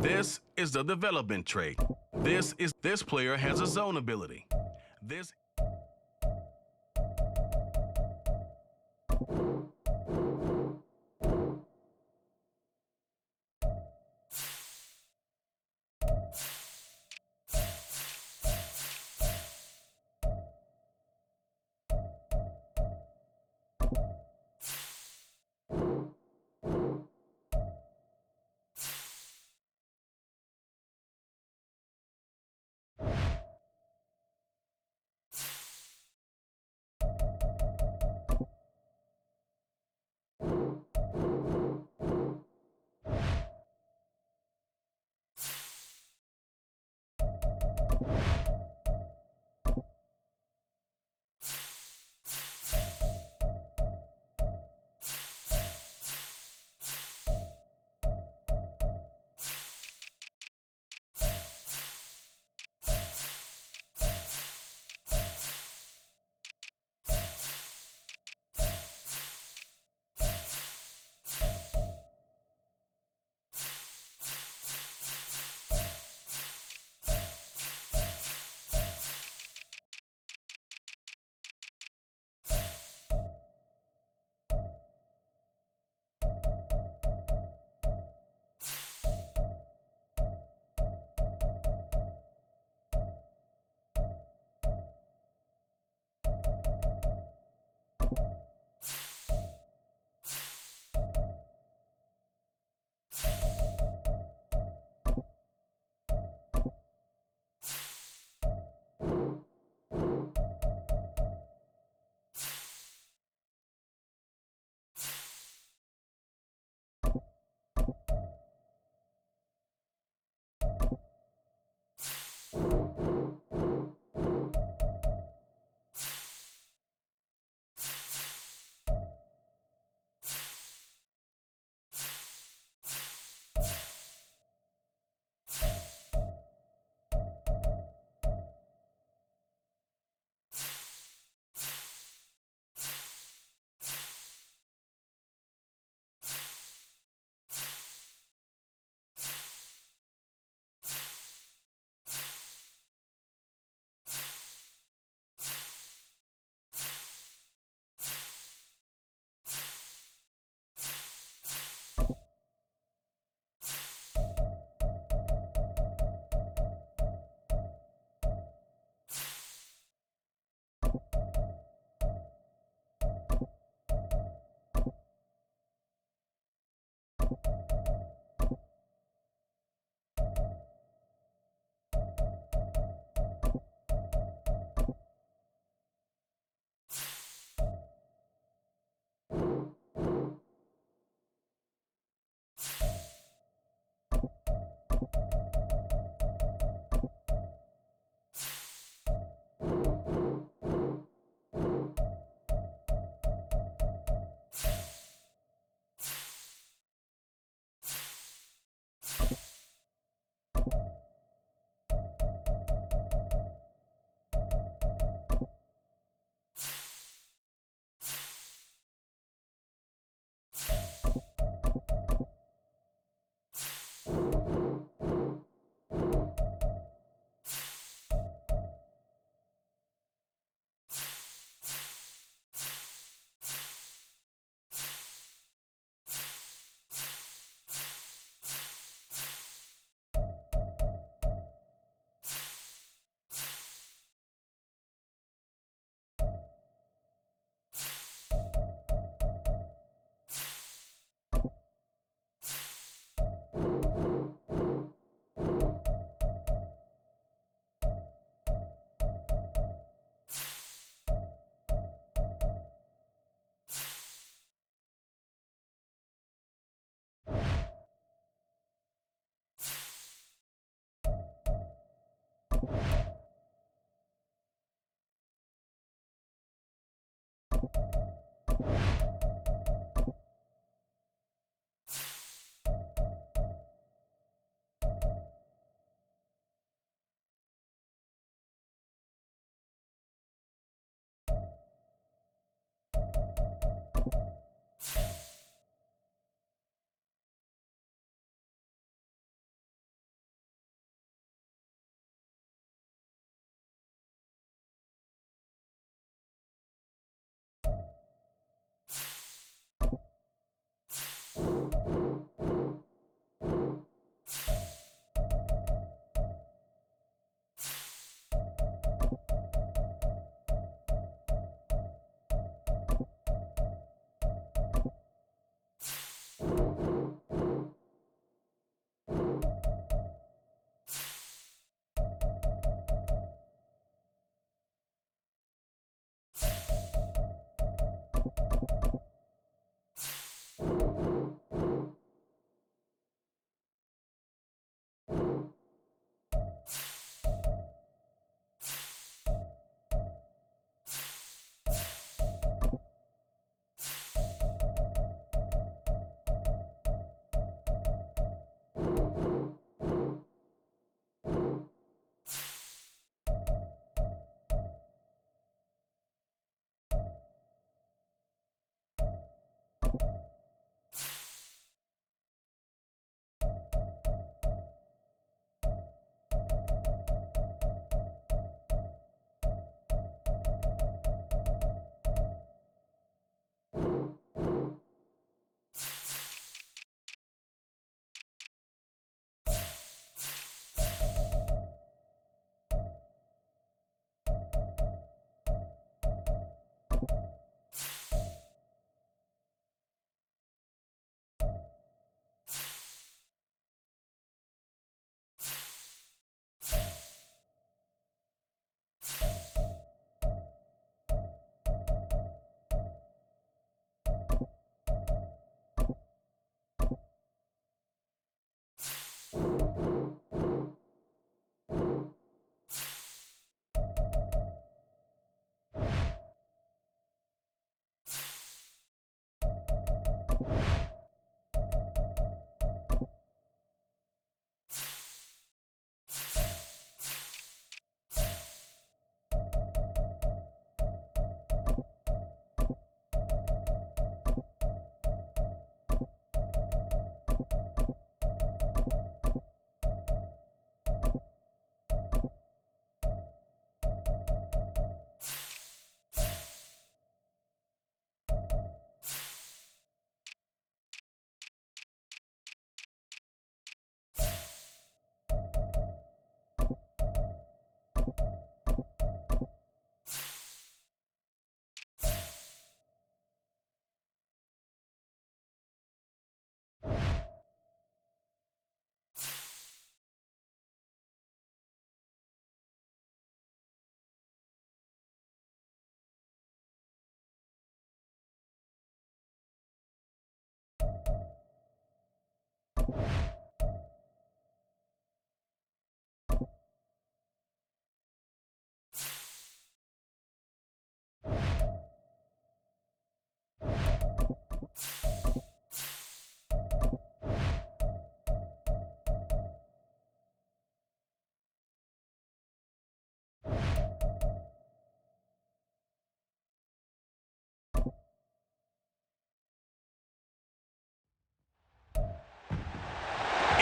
This is the development trait. This player has a zone ability. This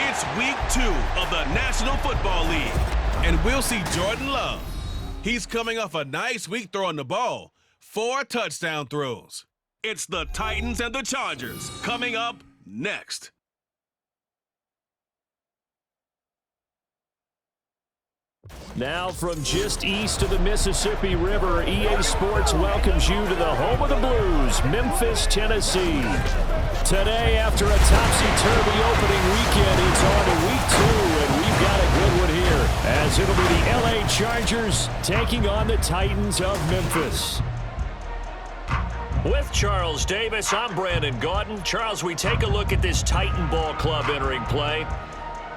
It's week 2 of the National Football League, and we'll see Jordan Love. He's coming off a nice week throwing the ball, 4 touchdown throws. It's the Titans and the Chargers coming up next. Now from just east of the Mississippi River, EA Sports welcomes you to the home of the Blues, Memphis, Tennessee. Today, after a topsy-turvy opening weekend, it's on to week 2, and we've got a good one here, as it'll be the LA Chargers taking on the Titans of Memphis. With Charles Davis, I'm Brandon Gaudin. Charles, we take a look at this Titan ball club entering play.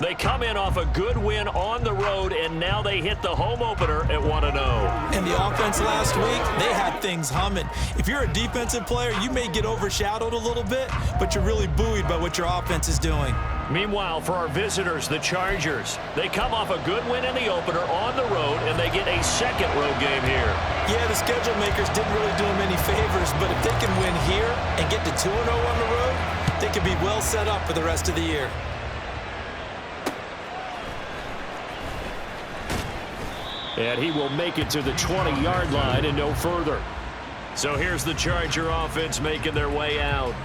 They come in off a good win on the road, and now they hit the home opener at 1-0. And the offense last week, they had things humming. If you're a defensive player, you may get overshadowed a little bit, but you're really buoyed by what your offense is doing. Meanwhile, for our visitors, the Chargers, they come off a good win in the opener on the road, and they get a second road game here. Yeah, the schedule makers didn't really do them any favors, but if they can win here and get to 2-0 on the road, they could be well set up for the rest of the year. And he will make it to the 20-yard line and no further. So here's the Charger offense making their way out.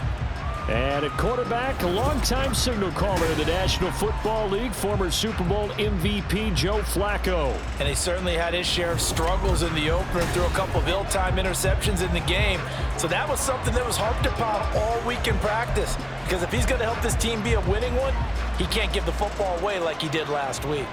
And at quarterback, a longtime signal caller in the National Football League, former Super Bowl MVP Joe Flacco. And he certainly had his share of struggles in the opener, threw a couple of ill-timed interceptions in the game. So that was something that was harped upon all week in practice. Because if he's going to help this team be a winning one, he can't give the football away like he did last week.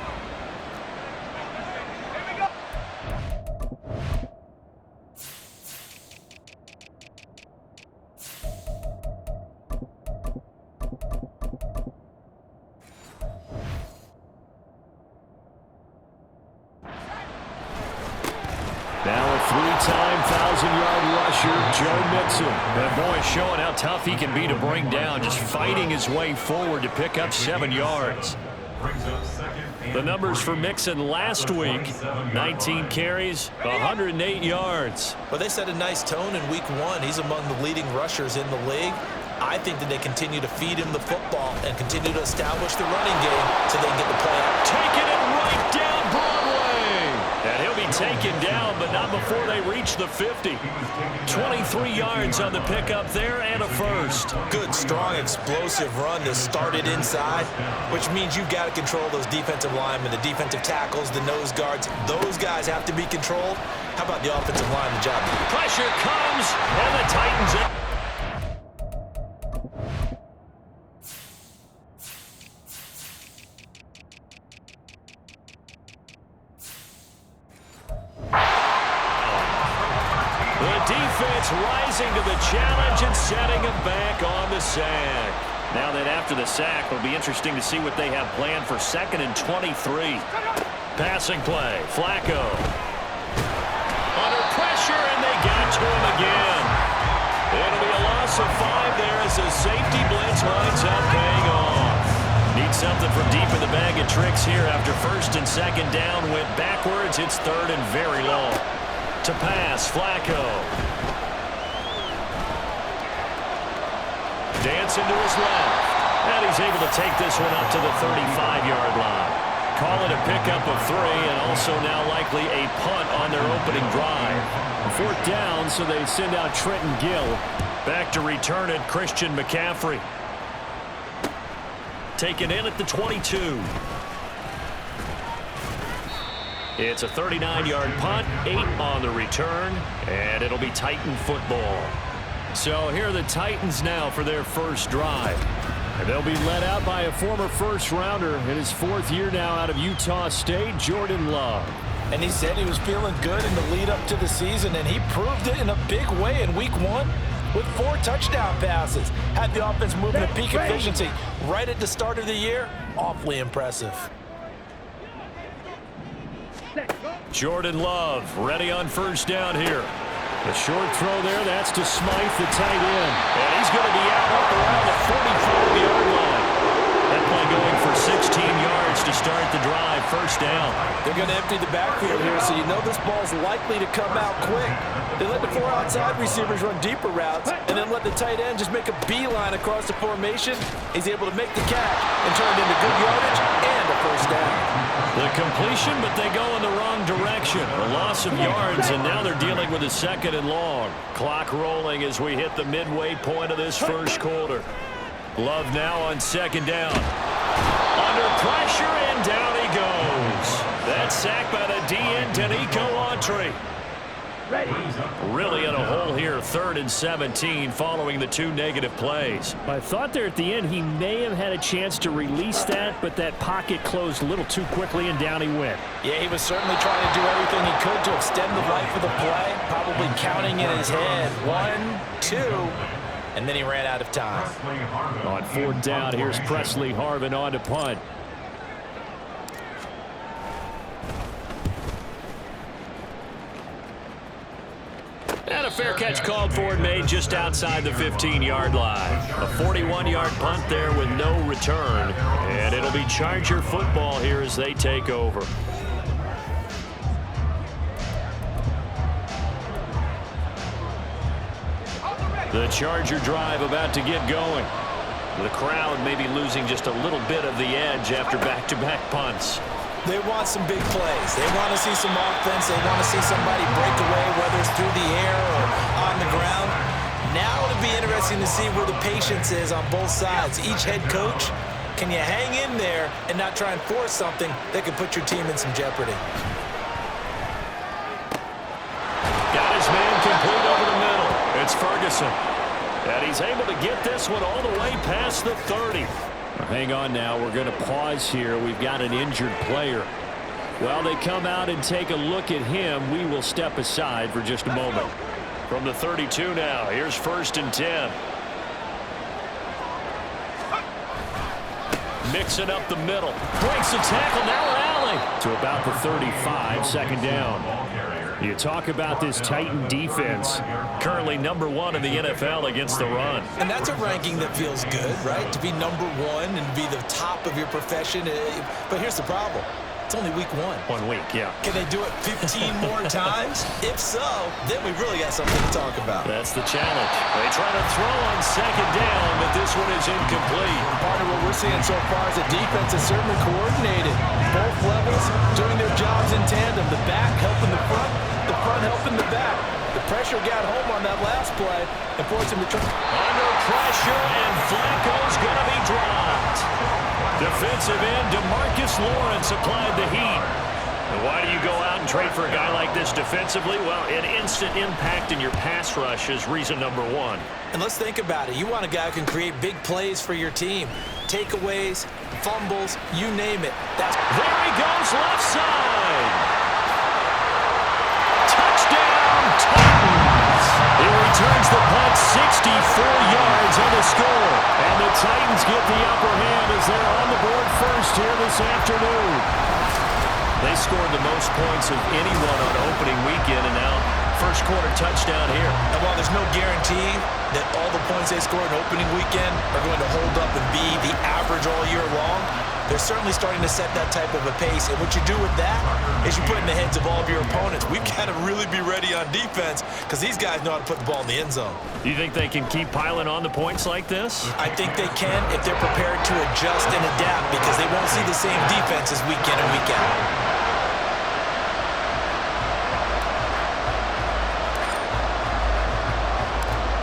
Now a three-time 1,000-yard rusher, Joe Mixon. That boy showing how tough he can be to bring down, just fighting his way forward to pick up 7 yards. The numbers for Mixon last week, 19 carries, 108 yards. Well, they set a nice tone in week 1. He's among the leading rushers in the league. I think that they continue to feed him the football and continue to establish the running game so they can get the play out. Taking it right down Broadway. And he'll be taken down, but not before they reach the 50. 23 yards on the pickup there and a first. Good, strong, explosive run that started inside, which means you've got to control those defensive linemen, the defensive tackles, the nose guards. Those guys have to be controlled. How about the offensive line? The job. Pressure comes, and the Titans... Defense rising to the challenge and setting him back on the sack. Now that after the sack, it'll be interesting to see what they have planned for 2nd and 23. Passing play, Flacco. Under pressure, and they got to him again. It'll be a loss of 5 there as the safety blitz winds up paying off. Need something from deep in the bag of tricks here after 1st and 2nd down. Went backwards, it's 3rd and very long. To pass, Flacco. Dancing to his left. And he's able to take this one up to the 35-yard line. Call it a pickup of 3 and also now likely a punt on their opening drive. 4th down, so they send out Trenton Gill. Back to return it, Christian McCaffrey. Taken in at the 22. It's a 39-yard punt, 8 on the return, and it'll be Titan football. So here are the Titans now for their first drive. And they'll be led out by a former first-rounder in his 4th year now out of Utah State, Jordan Love. And he said he was feeling good in the lead up to the season, and he proved it in a big way in week 1. with 4 touchdown passes. Had the offense moving at peak efficiency right at the start of the year. Awfully impressive. Jordan Love ready on first down here. A short throw there. That's to Smythe, the tight end. And he's going to be out up around the 45-yard line. That play going for 16 yards to start the drive. First down. They're going to empty the backfield here, so you know this ball's likely to come out quick. They let the 4 outside receivers run deeper routes and then let the tight end just make a beeline across the formation. He's able to make the catch and turn it into good yardage and a first down. The completion, but they go in the wrong direction. A loss of yards, and now they're dealing with a 2nd and long. Clock rolling as we hit the midway point of this first quarter. Love now on 2nd down. Under pressure, and down he goes. That's sacked by the DN, Danico Autry. Really in a hole here, 3rd and 17, following the 2 negative plays. I thought there at the end he may have had a chance to release that, but that pocket closed a little too quickly, and down he went. Yeah, he was certainly trying to do everything he could to extend the life of the play, probably counting in his head 1, 2, and then he ran out of time. On 4th down, here's Presley Harvin on to punt. And a fair catch called for and made just outside the 15-yard line. A 41-yard punt there with no return. And it'll be Charger football here as they take over. The Charger drive about to get going. The crowd may be losing just a little bit of the edge after back-to-back punts. They want some big plays. They want to see some offense. They want to see somebody break away, whether it's through the air or on the ground. Now it'll be interesting to see where the patience is on both sides. Each head coach, can you hang in there and not try and force something that could put your team in some jeopardy? Got his man complete over the middle. It's Ferguson. And he's able to get this one all the way past the 30. Hang on now. We're going to pause here. We've got an injured player. While they come out and take a look at him, we will step aside for just a moment. From the 32 now, here's 1st and 10. Mixing up the middle. Breaks the tackle, now rally. To about the 35, 2nd down. You talk about this Titan defense. Currently number 1 in the NFL against the run. And that's a ranking that feels good, right? To be number 1 and be the top of your profession. But here's the problem. It's only week 1. 1 week, yeah. Can they do it 15 more times? If so, then we really got something to talk about. That's the challenge. They try to throw on 2nd down, but this one is incomplete. Part of what we're seeing so far is the defense is certainly coordinated. Both levels doing their jobs in tandem. The back helping the front helping the back. The pressure got home on that last play and forced him to try. Under pressure, and Flacco's going to be dropped. Defensive end DeMarcus Lawrence applied the heat. And why do you go out and trade for a guy like this defensively? Well, an instant impact in your pass rush is reason number 1. And let's think about it. You want a guy who can create big plays for your team. Takeaways, fumbles, you name it. There he goes, left side. Touchdown, Titans. He returns the punt 64 yards on the score. And the Titans get the upper hand as they're on the board first here this afternoon. They scored the most points of anyone on opening weekend, and now first quarter touchdown here. And while there's no guarantee that all the points they scored in opening weekend are going to hold up and be the average all year long, they're certainly starting to set that type of a pace. And what you do with that is you put in the heads of all of your opponents. We've got to really be ready on defense because these guys know how to put the ball in the end zone. Do you think they can keep piling on the points like this? I think they can if they're prepared to adjust and adapt because they won't see the same defenses week in and week out.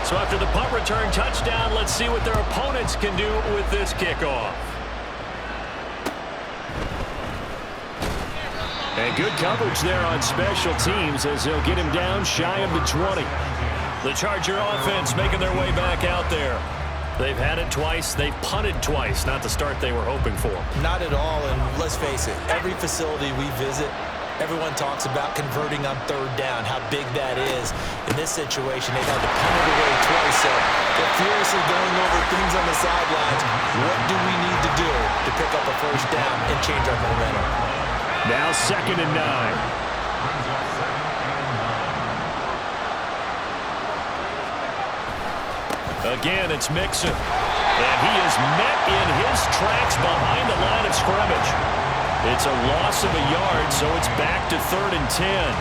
So after the punt return touchdown, let's see what their opponents can do with this kickoff. And good coverage there on special teams as they'll get him down shy of the 20. The Charger offense making their way back out there. They've had it twice. They've punted twice. Not the start they were hoping for. Not at all, and let's face it, every facility we visit, Everyone talks about converting on third down, how big that is. In this situation, they've had to punt it away twice, so they're furiously going over things on the sidelines. What do we need to do to pick up a first down and change our momentum? Now 2nd and 9. Again, it's Mixon. And he is met in his tracks behind the line of scrimmage. It's a loss of a yard, so it's back to 3rd and 10.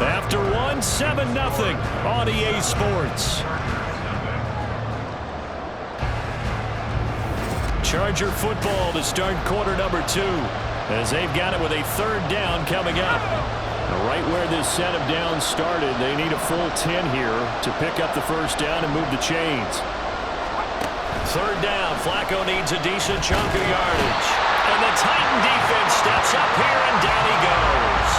After 7-0 on EA Sports. Charger football to start quarter number 2 as they've got it with a 3rd down coming up. Right where this set of downs started, they need a full 10 here to pick up the first down and move the chains. 3rd down, Flacco needs a decent chunk of yardage. And the Titan defense steps up here and down he goes.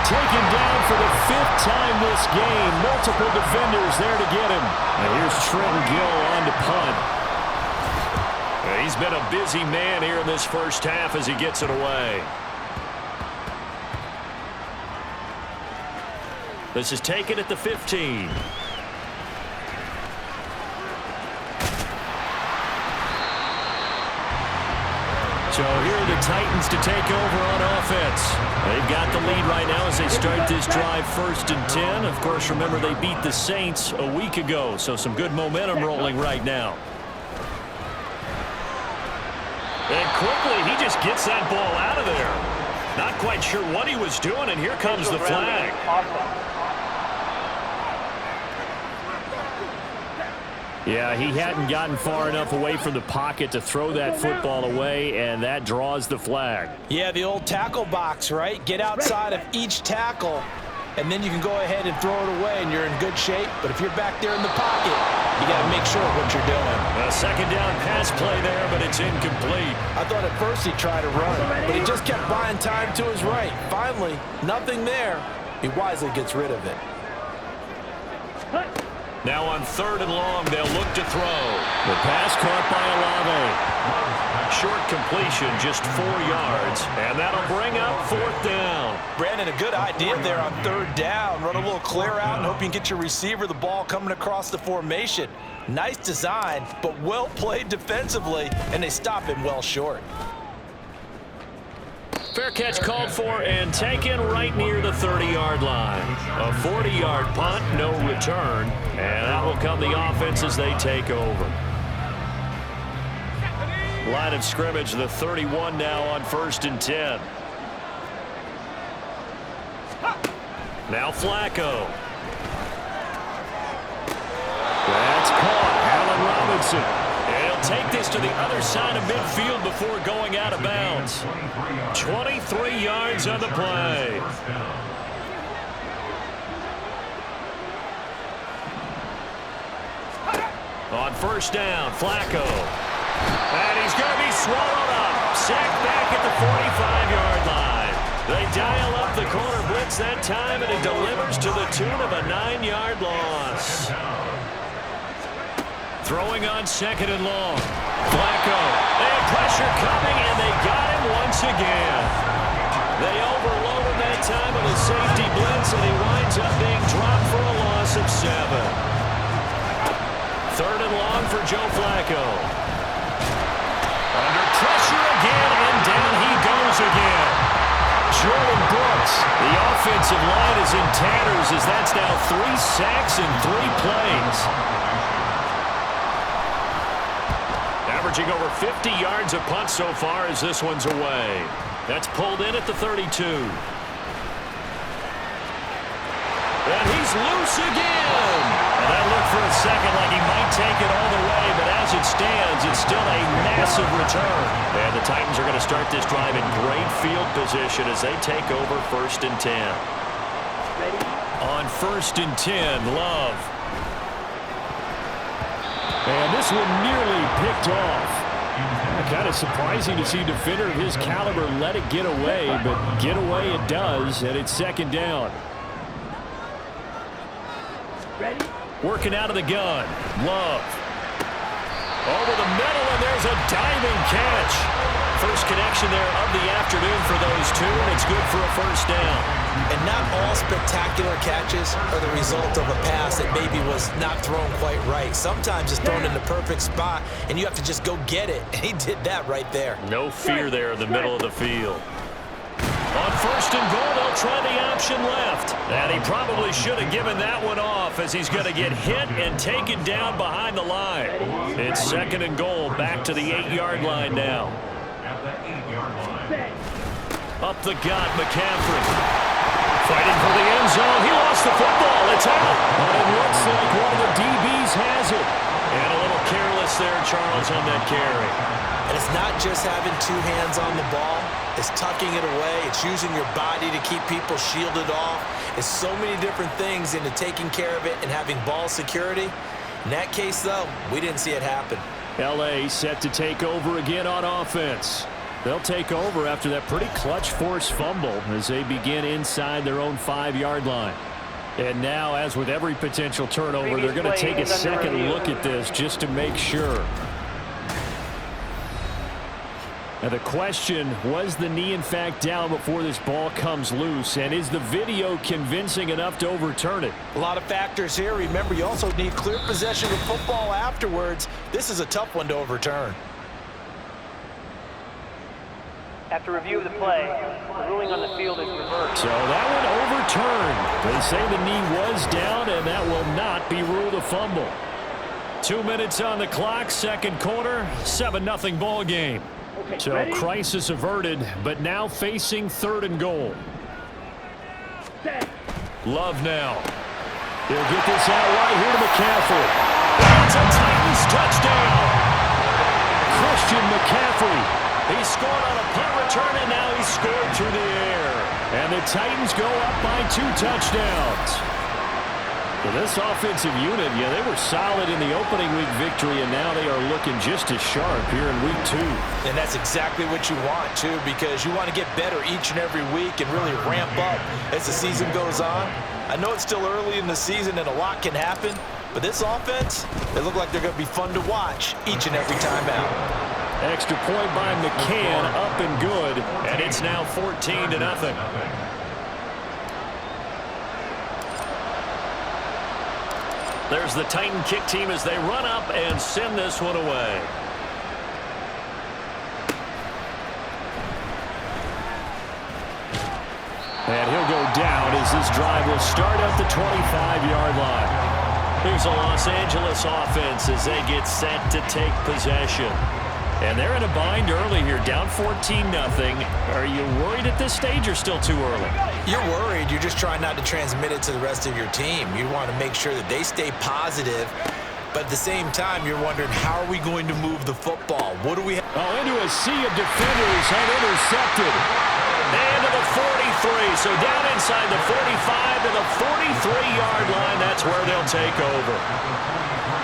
Taken down for the 5th time this game. Multiple defenders there to get him. And here's Trenton Gill on to punt. He's been a busy man here in this first half as he gets it away. This is taken at the 15. So here are the Titans to take over on offense. They've got the lead right now as they start this drive 1st and 10. Of course, remember they beat the Saints a week ago, so some good momentum rolling right now. And quickly, he just gets that ball out of there. Not quite sure what he was doing, and here comes the flag. Yeah, he hadn't gotten far enough away from the pocket to throw that football away, and that draws the flag. Yeah, the old tackle box, right? Get outside of each tackle, and then you can go ahead and throw it away, and you're in good shape. But if you're back there in the pocket, you got to make sure of what you're doing. A 2nd down pass play there, but it's incomplete. I thought at first he'd try to run, but he just kept buying time to his right. Finally, nothing there. He wisely gets rid of it. Now on 3rd and long, they'll look to throw. The pass caught by Olave. Short completion, just 4 yards, and that'll bring up 4th down. Brandon, a good idea there on 3rd down. Run a little clear out and hope you can get your receiver the ball coming across the formation. Nice design, but well played defensively, and they stop him well short. Fair catch called for and taken right near the 30-yard line. A 40-yard punt, no return, and out will come the offense as they take over. Line of scrimmage, the 31 now on 1st and 10. Now Flacco. That's caught. Allen Robinson. And he'll take this to the other side of midfield before going out of bounds. 23 yards on the play. On 1st down, Flacco. And he's going to be swallowed up. Sacked back at the 45-yard line. They dial up the corner blitz that time, and it delivers to the tune of a 9-yard loss. Throwing on 2nd and long. Flacco. And pressure coming, and they got him once again. They overload him that time with a safety blitz, and he winds up being dropped for a loss of 7. 3rd and long for Joe Flacco. Under pressure again, and down he goes again. Jordan Brooks. The offensive line is in tatters as that's now 3 sacks in 3 plays. Averaging over 50 yards a punt so far as this one's away. That's pulled in at the 32. And he's loose again. And that looked for a second like he might take it all the way, but as it stands, it's still a massive return. And the Titans are going to start this drive in great field position as they take over 1st and 10. On 1st and 10, Love. And this one nearly picked off. Kind of surprising to see a defender of his caliber let it get away, but get away it does, and it's second down. Ready? Working out of the gun. Love. Over the middle, and there's a diving catch. First connection there of the afternoon for those two, and it's good for a first down. And not all spectacular catches are the result of a pass that maybe was not thrown quite right. Sometimes it's thrown in the perfect spot, and you have to just go get it. And he did that right there. No fear there in the middle of the field. On first and goal, they'll try the option left. And he probably should have given that one off as he's going to get hit and taken down behind the line. It's second and goal, back to the 8-yard line now. Up the gut, McCaffrey. Fighting for the end zone. He lost the football. It's out. But it looks like one of the DBs has it. And a little careless there, Charles, on that carry. And it's not just having two hands on the ball. It's tucking it away. It's using your body to keep people shielded off. It's so many different things into taking care of it and having ball security. In that case, though, we didn't see it happen. L.A. set to take over again on offense. They'll take over after that pretty clutch forced fumble as they begin inside their own 5-yard line. And now, as with every potential turnover, they're going to take a second look at this just to make sure. Now the question, was the knee in fact down before this ball comes loose? And is the video convincing enough to overturn it? A lot of factors here. Remember, you also need clear possession of football afterwards. This is a tough one to overturn. After review of the play, the ruling on the field is reversed. So that one overturned. They say the knee was down, and that will not be ruled a fumble. 2 minutes on the clock, second quarter, 7-0 ball game. Okay, So ready? crisis averted, but now facing third and goal. Set. Love now. He'll get this out right here to McCaffrey. It's a Titans touchdown. Christian McCaffrey. He scored on a punt return, and now he's scored through the air. And the Titans go up by 2 touchdowns. For this offensive unit, yeah, they were solid in the opening week victory, and now they are looking just as sharp here in week 2. And that's exactly what you want, too, because you want to get better each and every week and really ramp up as the season goes on. I know it's still early in the season and a lot can happen, but this offense, they look like they're going to be fun to watch each and every time out. Extra point by McCann, up and good, and it's now 14-0. There's the Titan kick team as they run up and send this one away. And he'll go down as this drive will start at the 25-yard line. Here's a Los Angeles offense as they get set to take possession. And they're in a bind early here, down 14-0. Are you worried at this stage or still too early? You're worried. You're just trying not to transmit it to the rest of your team. You want to make sure that they stay positive. But at the same time, you're wondering, how are we going to move the football? What do we have? Oh, into a sea of defenders and intercepted. And to the 43, so down inside the 45 to the 43-yard line. That's where they'll take over.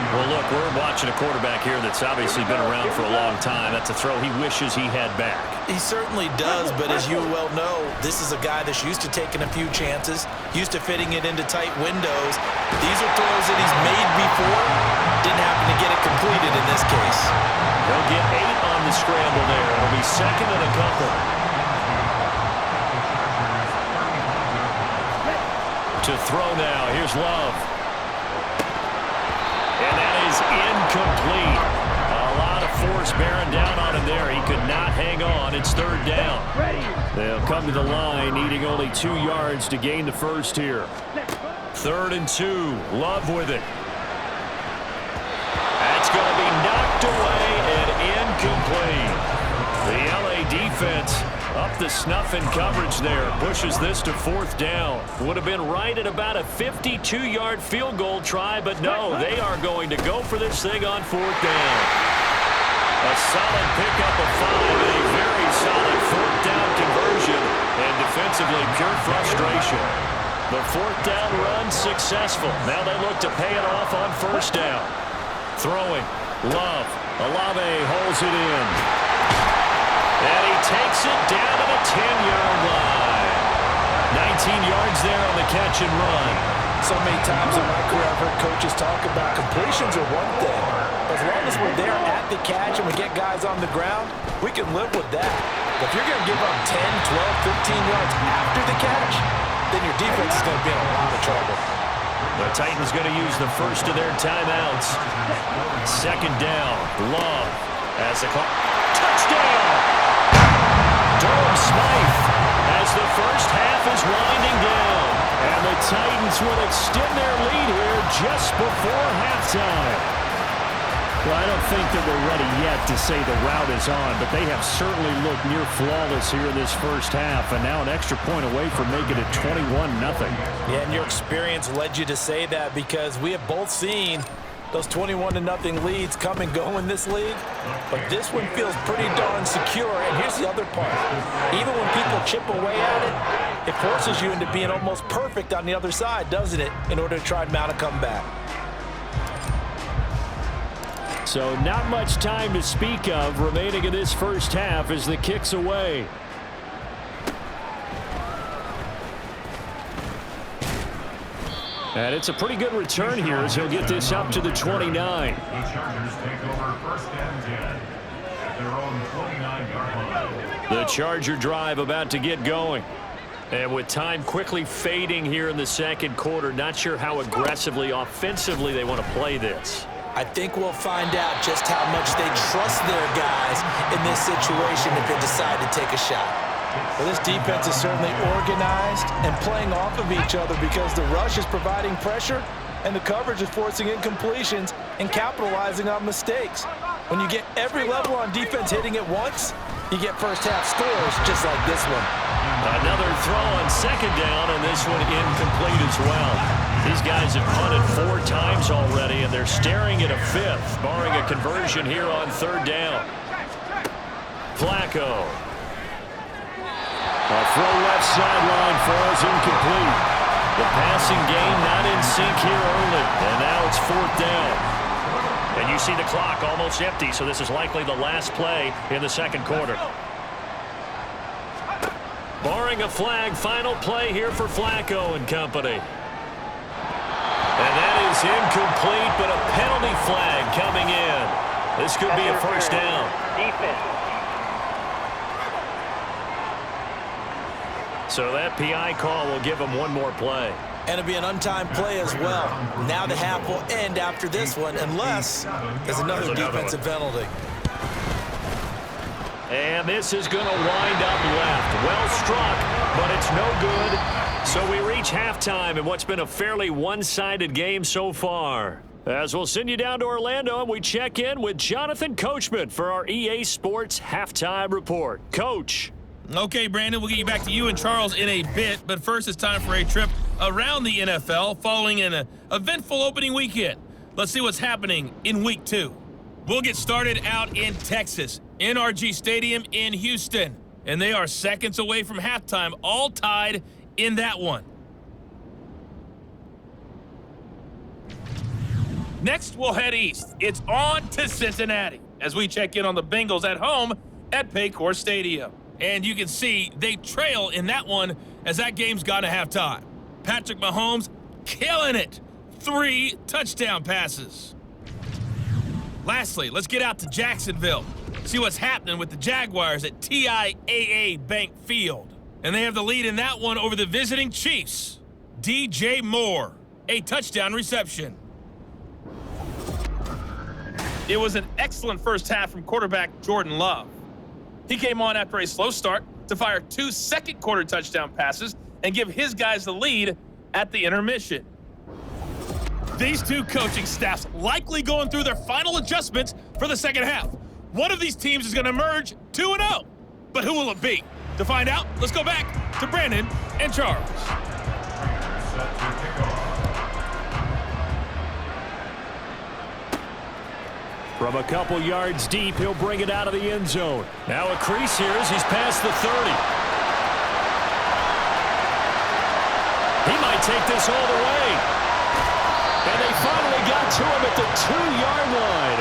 Well, look, we're watching a quarterback here that's obviously been around for a long time. That's a throw he wishes he had back. He certainly does, but as you well know, this is a guy that's used to taking a few chances, used to fitting it into tight windows. These are throws that he's made before. Didn't happen to get it completed in this case. They'll get 8 on the scramble there. It'll be second and a couple. To throw now. Here's Love. And that is incomplete. A lot of force bearing down on him there. He could not hang on. It's third down. Ready. They'll come to the line, needing only 2 yards to gain the first here. 3rd and 2. Love with it. That's going to be knocked away and incomplete. The LA defense up the snuff in coverage there. Pushes this to 4th down. Would have been right at about a 52-yard field goal try, but no, they are going to go for this thing on 4th down. A solid pickup of 5 and a very solid 4th down conversion. And defensively, pure frustration. The 4th down run successful. Now they look to pay it off on 1st down. Throwing. Love. Olave holds it in. And he takes it down to the 10-yard line. 19 yards there on the catch and run. So many times in my career, I've heard coaches talk about completions are one thing. As long as we're there at the catch and we get guys on the ground, we can live with that. But if you're going to give up 10, 12, 15 yards after the catch, then your defense is going to be in a lot of trouble. The Titans going to use the first of their timeouts. Second down, Love as the clock. Touchdown! Durham Smythe as the first half is winding down. And the Titans will extend their lead here just before halftime. Well, I don't think that we're ready yet to say the route is on, but they have certainly looked near flawless here in this first half, and now an extra point away from making it 21-0. Yeah, and your experience led you to say that because we have both seen those 21-0 leads come and go in this league, but this one feels pretty darn secure, and here's the other part. Even when people chip away at it, it forces you into being almost perfect on the other side, doesn't it, in order to try and mount a comeback. So not much time to speak of remaining in this first half as the kick's away. And it's a pretty good return here as he'll get this up to the 29. The Chargers take over first and 10 at their own 29-yard line. The Charger drive about to get going. And with time quickly fading here in the second quarter, not sure how aggressively, offensively they want to play this. I think we'll find out just how much they trust their guys in this situation if they decide to take a shot. Well, this defense is certainly organized and playing off of each other because the rush is providing pressure and the coverage is forcing incompletions and capitalizing on mistakes. When you get every level on defense hitting at once, you get first half scores just like this one. Another throw on second down, and this one incomplete as well. These guys have punted 4 times already, and they're staring at a 5th, barring a conversion here on third down. Flacco. A throw left sideline falls incomplete. The passing game not in sync here early, and now it's 4th down. And you see the clock almost empty, so this is likely the last play in the second quarter. Barring a flag, final play here for Flacco and company. And that is incomplete, but a penalty flag coming in. This could be a first down. Defense. So that PI call will give them one more play. And it'll be an untimed play as well. Now the half will end after this one unless there's another defensive penalty. And this is going to wind up left. Well struck, but it's no good. So we reach halftime in what's been a fairly one-sided game so far. As we'll send you down to Orlando, and we check in with Jonathan Coachman for our EA Sports Halftime Report. Coach. Okay, Brandon, we'll get you back to you and Charles in a bit, but first it's time for a trip around the NFL following an eventful opening weekend. Let's see what's happening in Week 2. We'll get started out in Texas, NRG Stadium in Houston, and they are seconds away from halftime, all tied in that one. Next, we'll head east. It's on to Cincinnati as we check in on the Bengals at home at Paycor Stadium. And you can see they trail in that one as that game's gone to halftime. Patrick Mahomes killing it. 3 touchdown passes. Lastly, let's get out to Jacksonville. See what's happening with the Jaguars at TIAA Bank Field. And they have the lead in that one over the visiting Chiefs. DJ Moore, a touchdown reception. It was an excellent first half from quarterback Jordan Love. He came on after a slow start to fire 2 second-quarter touchdown passes and give his guys the lead at the intermission. These two coaching staffs likely going through their final adjustments for the second half. One of these teams is going to emerge 2-0. But who will it be? To find out, let's go back to Brandon and Charles. From a couple yards deep, he'll bring it out of the end zone. Now a crease here as he's past the 30. He might take this all the way. And they finally got to him at the 2-yard line.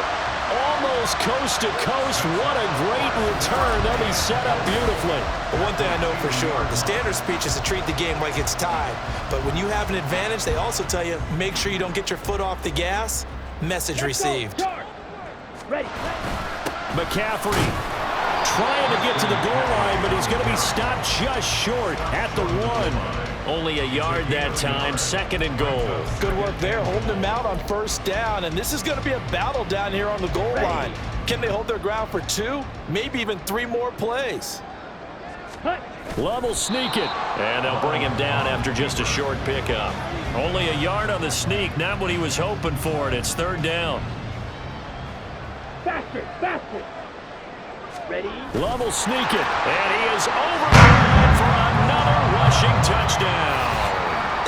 Almost almost coast to coast. What a great return. They'll be set up beautifully. But one thing I know for sure, the standard speech is to treat the game like it's tied. But when you have an advantage, they also tell you, make sure you don't get your foot off the gas. Message received. McCaffrey trying to get to the goal line, but he's going to be stopped just short at the 1. Only a yard that time, 2nd and goal. Good work there, holding them out on 1st down, and this is going to be a battle down here on the goal line. Can they hold their ground for 2, maybe even 3 more plays? Love will sneak it. And they'll bring him down after just a short pickup. Only a yard on the sneak, not what he was hoping for, and it's 3rd down. Faster. Ready? Love will sneak it. And he is over the line for another rushing touchdown.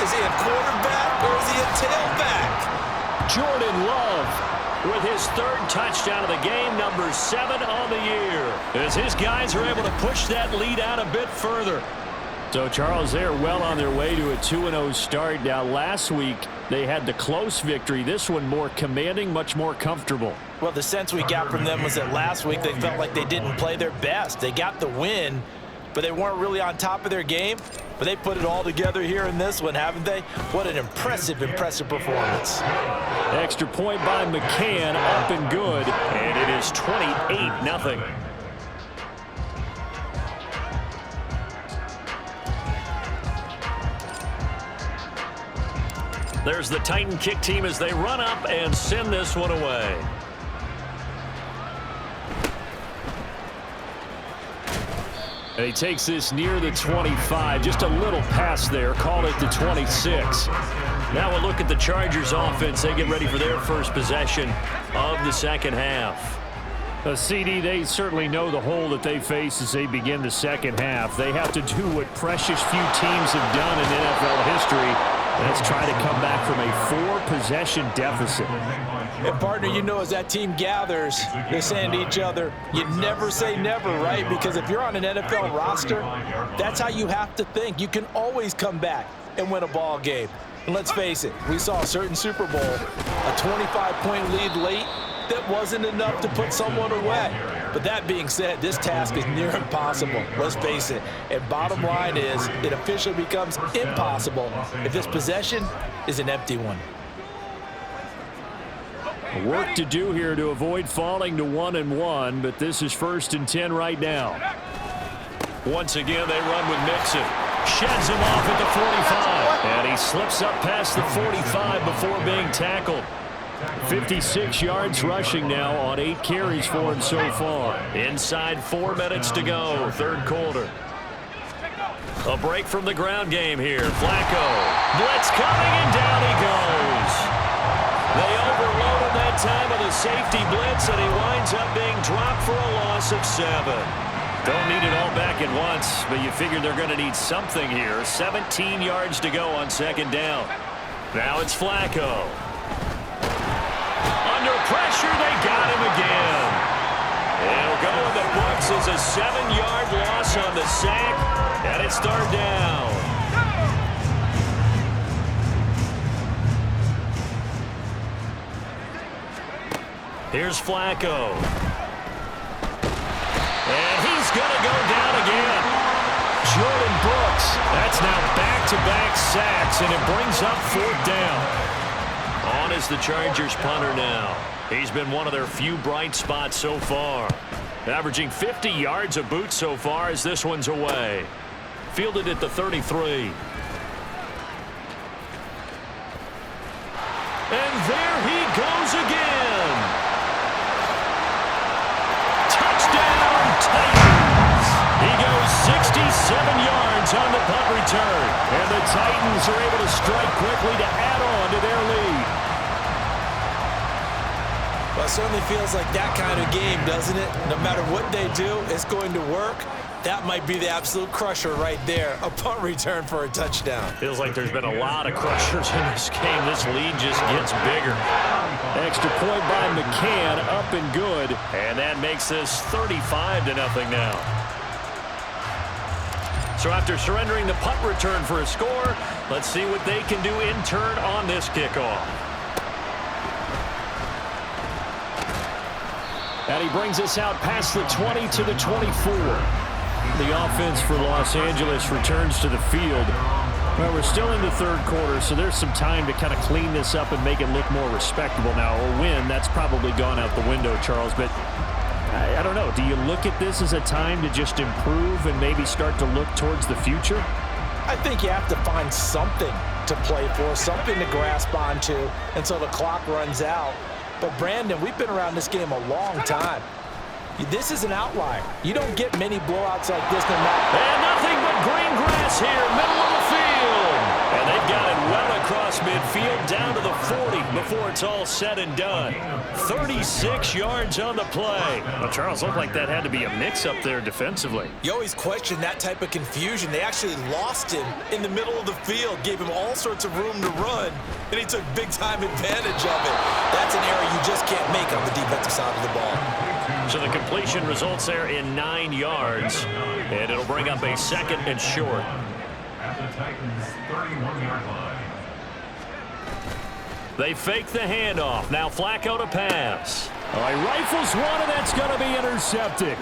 Is he a quarterback or is he a tailback? Jordan Love with his 3rd touchdown of the game, number 7 on the year, as his guys are able to push that lead out a bit further. So, Charles, they're well on their way to a 2-0 start. Now, last week, they had the close victory. This one more commanding, much more comfortable. Well, the sense we got from them was that last week they felt like they didn't play their best. They got the win, but they weren't really on top of their game. But they put it all together here in this one, haven't they? What an impressive performance. Extra point by McCann, up and good. And it is 28-0. There's the Titan kick team as they run up and send this one away. And he takes this near the 25. Just a little pass there. Call it the 26. Now we'll look at the Chargers offense. They get ready for their first possession of the 2nd half. CD, they certainly know the hole that they face as they begin the 2nd half. They have to do what precious few teams have done in NFL history. Let's try to come back from a 4-possession deficit. And, partner, you know, as that team gathers, they're saying to each other, you never say never, right? Because if you're on an NFL roster, that's how you have to think. You can always come back and win a ball game. And let's face it, we saw a certain Super Bowl, a 25-point lead late that wasn't enough to put someone away. But that being said, this task is near impossible. Let's face it. And bottom line is, it officially becomes impossible if this possession is an empty one. Work to do here to avoid falling to 1-1, but this is 1st and 10 right now. Once again, they run with Mixon. Sheds him off at the 45. And he slips up past the 45 before being tackled. 56 yards rushing now on 8 carries for him so far. Inside 4 minutes to go, 3rd quarter. A break from the ground game here. Flacco. Blitz coming, and down he goes. They overload him that time with a safety blitz, and he winds up being dropped for a loss of 7. Don't need it all back at once, but you figure they're going to need something here. 17 yards to go on 2nd down. Now it's Flacco. Under pressure, they got him again. It'll go in the books as a 7-yard loss on the sack, and it's 3rd down. Here's Flacco. And he's going to go down again. Jordan Brooks. That's now back-to-back sacks, and it brings up 4th down. On is the Chargers punter now. He's been one of their few bright spots so far. Averaging 50 yards a boot so far as this one's away. Fielded at the 33. And there he goes again. Touchdown, Titans. He goes 67 yards on the punt return. And the Titans are able to strike quickly to add on to their lead. Well, it certainly feels like that kind of game, doesn't it? No matter what they do, it's going to work. That might be the absolute crusher right there. A punt return for a touchdown. Feels like there's been a lot of crushers in this game. This lead just gets bigger. Extra point by McCann, up and good. And that makes this 35-0 now. So after surrendering the punt return for a score, let's see what they can do in turn on this kickoff. And he brings us out past the 20 to the 24. The offense for Los Angeles returns to the field. Well, we're still in the third quarter, so there's some time to kind of clean this up and make it look more respectable now. A win, that's probably gone out the window, Charles. But I don't know. Do you look at this as a time to just improve and maybe start to look towards the future? I think you have to find something to play for, something to grasp onto until the clock runs out. But, Brandon, we've been around this game a long time. This is an outlier. You don't get many blowouts like this no matter. And nothing but green grass here, middle of the field. And they've got it well across midfield down to the 40 before it's all said and done. 36 yards on the play. Well, Charles, looked like that had to be a mix-up there defensively. You always question that type of confusion. They actually lost him in the middle of the field, gave him all sorts of room to run, and he took big-time advantage of it. That's an error you just can't make on the defensive side of the ball. So the completion results there in 9 yards, and it'll bring up a second and short. At the Titans' 31-yard line. They fake the handoff. Now Flacco to pass. All right, rifles one, and that's going to be intercepted.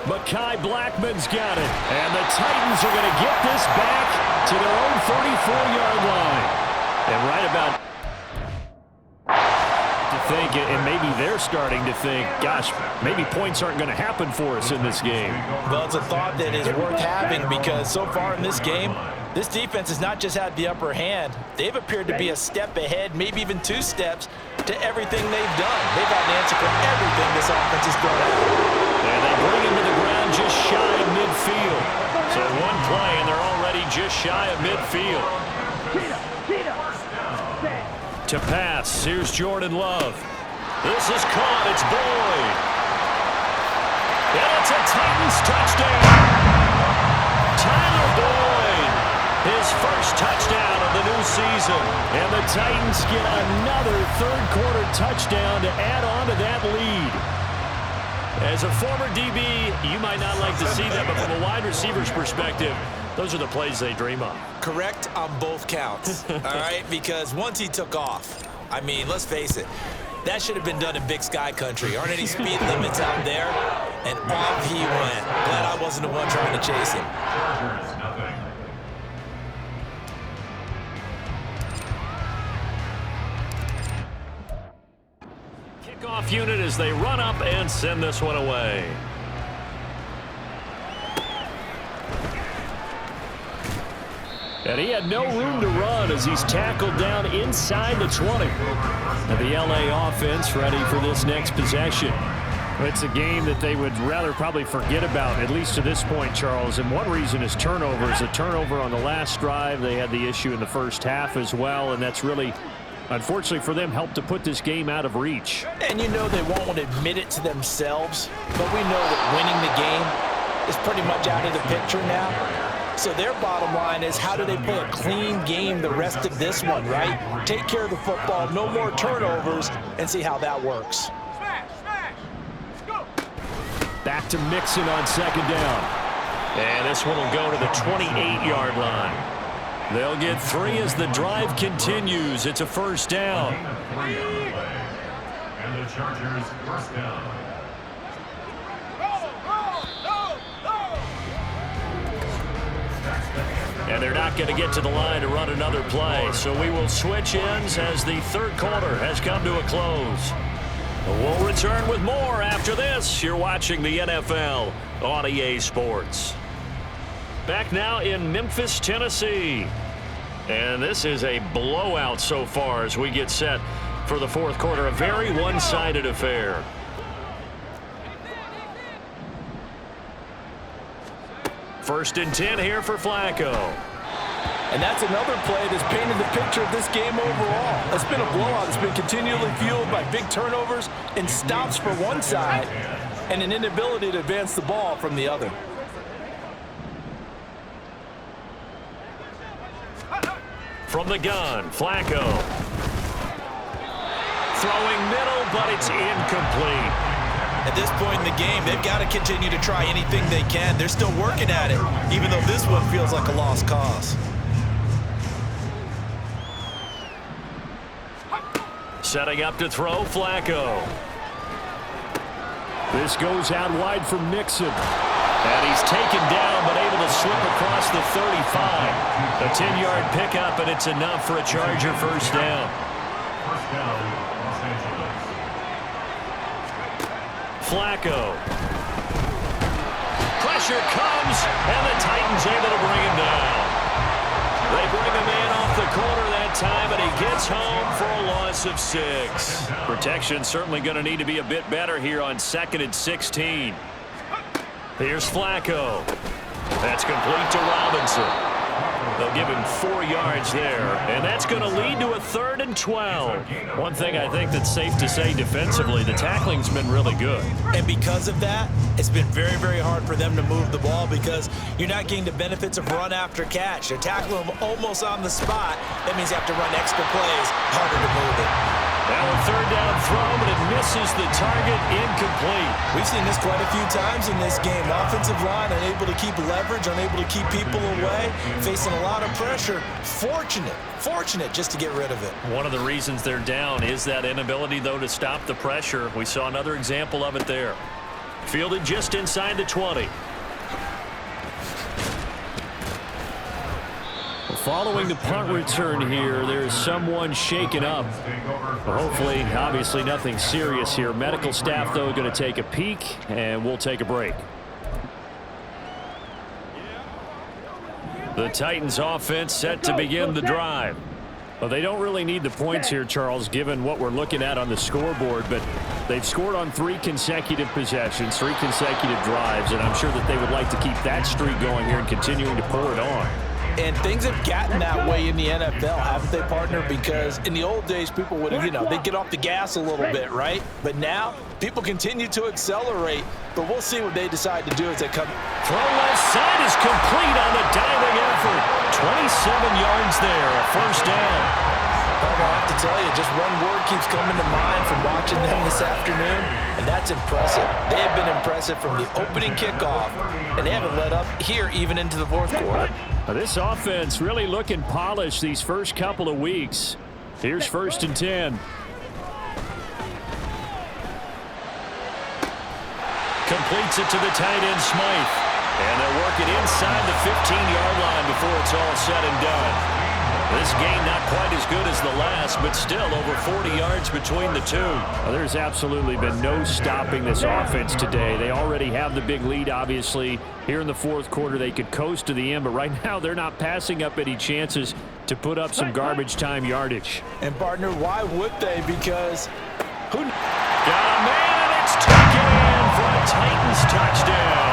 Mekhi Blackmon's got it. And the Titans are going to get this back to their own 34-yard line. And right about to think, and maybe they're starting to think, gosh, maybe points aren't going to happen for us in this game. Well, it's a thought that is worth having because so far in this game, this defense has not just had the upper hand. They've appeared to be a step ahead, maybe even 2 steps to everything they've done. They've had an answer for everything this offense has thrown at them. And they bring him to the ground just shy of midfield. So one play, and they're already just shy of midfield. To pass, here's Jordan Love. This is caught, it's Boyd. And it's a Titans touchdown. Tyler Boyd, his first touchdown of the new season. And the Titans get another third-quarter touchdown to add on to that lead. As a former DB, you might not like to see that, but from a wide receiver's perspective, those are the plays they dream of. Correct on both counts, all right? Because once he took off, I mean, let's face it, that should have been done in Big Sky country. Aren't any speed limits out there? And off he went. Glad I wasn't the one trying to chase him. Kickoff unit as they run up and send this one away. And he had no room to run as he's tackled down inside the 20. And the LA offense ready for this next possession. It's a game that they would rather probably forget about, at least to this point, Charles. And one reason is turnovers. A turnover on the last drive. They had the issue in the first half as well, and that's really, unfortunately for them, helped to put this game out of reach. And you know they won't admit it to themselves, but we know that winning the game is pretty much out of the picture now. So their bottom line is, how do they play a clean game the rest of this one, right? Take care of the football, no more turnovers, and see how that works. Back to Mixon on second down. And this one will go to the 28-yard line. They'll get 3 as the drive continues. It's a first down. And the Chargers first down. And they're not going to get to the line to run another play. So we will switch ends as the third quarter has come to a close. We'll return with more after this. You're watching the NFL on EA Sports. Back now in Memphis, Tennessee. And this is a blowout so far as we get set for the fourth quarter. A very one-sided affair. First and 10 here for Flacco. And that's another play that's painted the picture of this game overall. It's been a blowout. It's been continually fueled by big turnovers and stops for one side and an inability to advance the ball from the other. From the gun, Flacco. Throwing middle, but it's incomplete. At this point in the game, they've got to continue to try anything they can. They're still working at it, even though this one feels like a lost cause. Setting up to throw, Flacco. This goes out wide for Mixon. And he's taken down, but able to slip across the 35. A 10-yard pickup, and it's enough for a Charger first down. First down, Los Angeles. Flacco. Pressure comes, and the Titans able to bring him down. They bring him in off the corner that time, and he gets home for a loss of 6. Protection certainly going to need to be a bit better here on 2nd and 16. Here's Flacco. That's complete to Robinson. They'll give him 4 yards there, and that's going to lead to a 3rd and 12. One thing I think that's safe to say defensively, the tackling's been really good. And because of that, it's been very, very hard for them to move the ball because you're not getting the benefits of run after catch. They're tackling them almost on the spot. That means you have to run extra plays, harder to move it. Now a 3rd down throw, but it misses the target, incomplete. We've seen this quite a few times in this game. Offensive line unable to keep leverage, unable to keep people away, facing a lot of pressure. Fortunate just to get rid of it. One of the reasons they're down is that inability, though, to stop the pressure. We saw another example of it there. Fielded just inside the 20. Following the punt return here, there's someone shaken up. Hopefully, obviously nothing serious here. Medical staff, though, going to take a peek, and we'll take a break. The Titans offense set to begin the drive. Well, they don't really need the points here, Charles, given what we're looking at on the scoreboard, but they've scored on 3 consecutive possessions, 3 consecutive drives, and I'm sure that they would like to keep that streak going here and continuing to pour it on. And things have gotten that way in the NFL, haven't they, partner? Because in the old days, people would, they'd get off the gas a little bit, right? But now, people continue to accelerate. But we'll see what they decide to do as they come. Throw left side is complete on the diving effort. 27 yards there, a first down. I have to tell you, just one word keeps coming to mind from watching them this afternoon, and that's impressive. They have been impressive from the opening kickoff, and they haven't let up here even into the 4th quarter. This offense really looking polished these first couple of weeks. Here's 1st and 10. Completes it to the tight end, Smythe. And they'll work it inside the 15-yard line before it's all said and done. This game not quite as good as the last, but still over 40 yards between the two. Well, there's absolutely been no stopping this offense today. They already have the big lead, obviously. Here in the 4th quarter, they could coast to the end, but right now they're not passing up any chances to put up some garbage time yardage. And, partner, why would they? Because who... Got a man, and it's taken for a Titans touchdown.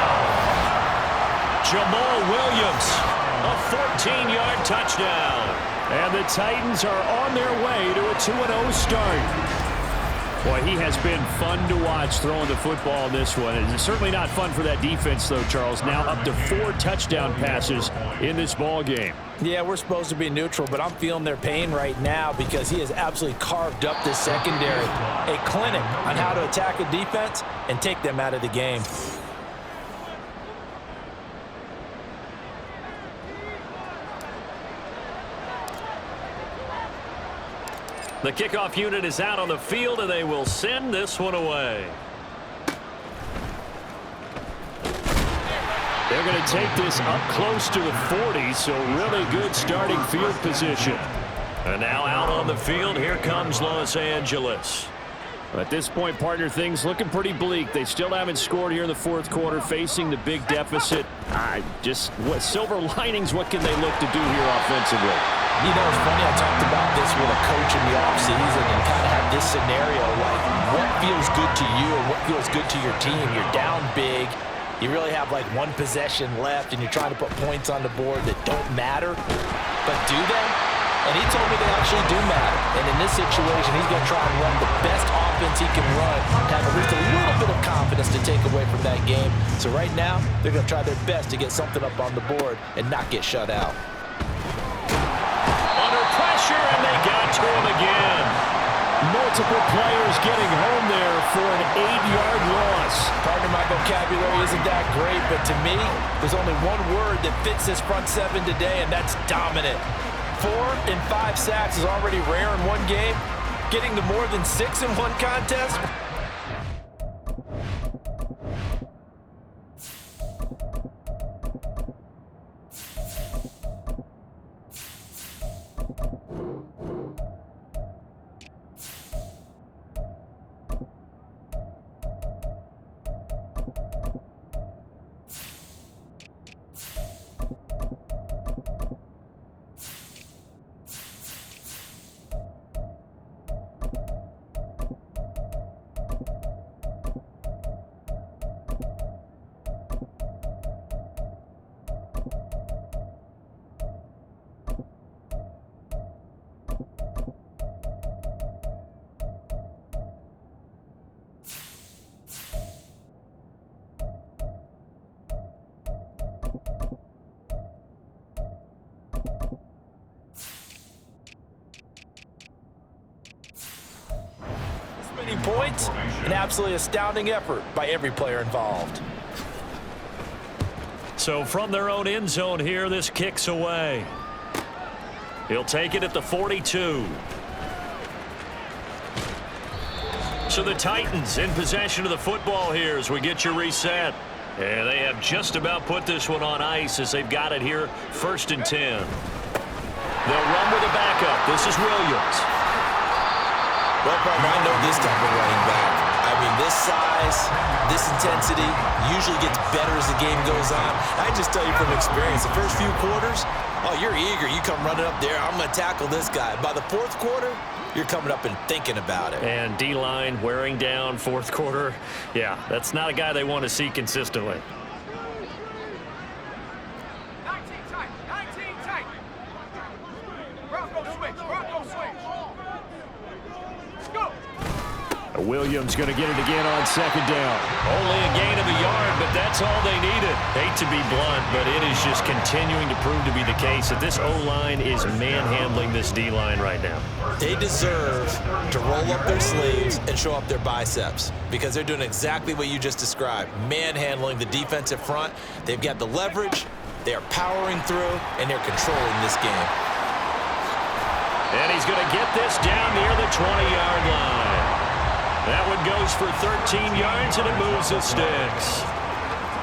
Jamal Williams, a 14-yard touchdown. And the Titans are on their way to a 2-0 start. Boy, he has been fun to watch throwing the football in this one. It's certainly not fun for that defense, though, Charles. Now up to 4 touchdown passes in this ball game. Yeah, we're supposed to be neutral, but I'm feeling their pain right now because he has absolutely carved up this secondary. A clinic on how to attack a defense and take them out of the game. The kickoff unit is out on the field, and they will send this one away. They're going to take this up close to the 40, so really good starting field position. And now out on the field, here comes Los Angeles. At this point, partner, things looking pretty bleak. They still haven't scored here in the 4th quarter, facing the big deficit. What silver linings, what can they look to do here offensively? You know, it's funny, I talked about this with a coach in the offseason and kind of had this scenario, like what feels good to you and what feels good to your team. You're down big. You really have like 1 possession left, and you're trying to put points on the board that don't matter. But do they? And he told me they actually do matter. And in this situation, he's going to try and run the best offense he can run, have at least a little bit of confidence to take away from that game. So right now, they're going to try their best to get something up on the board and not get shut out. Under pressure, and they got to him again. Multiple players getting home there for an 8-yard loss. Partner, my vocabulary isn't that great, but to me, there's only one word that fits this front 7 today, and that's dominant. 4 and 5 sacks is already rare in one game. Getting to more than 6 in one contest. points. An absolutely astounding effort by every player involved. So from their own end zone here, this kicks away. He'll take it at the 42. So the Titans in possession of the football here as we get your reset. And they have just about put this one on ice as they've got it here, 1st and 10. They'll run with a backup. This is Williams. Well, partner, I know this type of running back. I mean, this size, this intensity usually gets better as the game goes on. I just tell you from experience, the first few quarters, oh, you're eager. You come running up there, I'm going to tackle this guy. By the 4th quarter, you're coming up and thinking about it. And D-line wearing down 4th quarter. Yeah, that's not a guy they want to see consistently. 19 tight. Bronco switch. Let's go. Williams going to get it again on 2nd down. Only a gain of a yard, but that's all they needed. Hate to be blunt, but it is just continuing to prove to be the case that this O-line is manhandling this D-line right now. They deserve to roll up their sleeves and show up their biceps because they're doing exactly what you just described, manhandling the defensive front. They've got the leverage, they are powering through, and they're controlling this game. And he's going to get this down near the 20-yard line. That one goes for 13 yards, and it moves the sticks.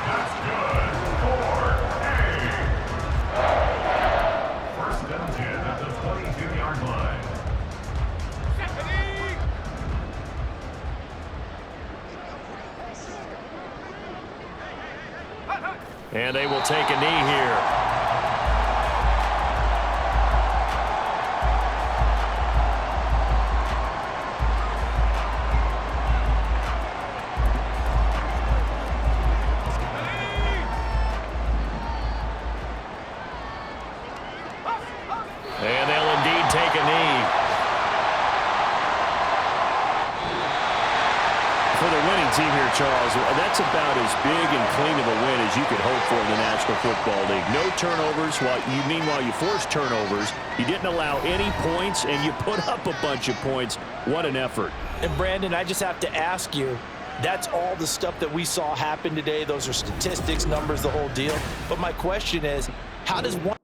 That's good for a 1st and 10 at the 22-yard line. And they will take a knee here. And they'll indeed take a knee. For the winning team here, Charles, that's about as big and clean of a win as you could hope for in the National Football League. No turnovers. Meanwhile, you forced turnovers. You didn't allow any points, and you put up a bunch of points. What an effort. And, Brandon, I just have to ask you, that's all the stuff that we saw happen today. Those are statistics, numbers, the whole deal. But my question is, how does one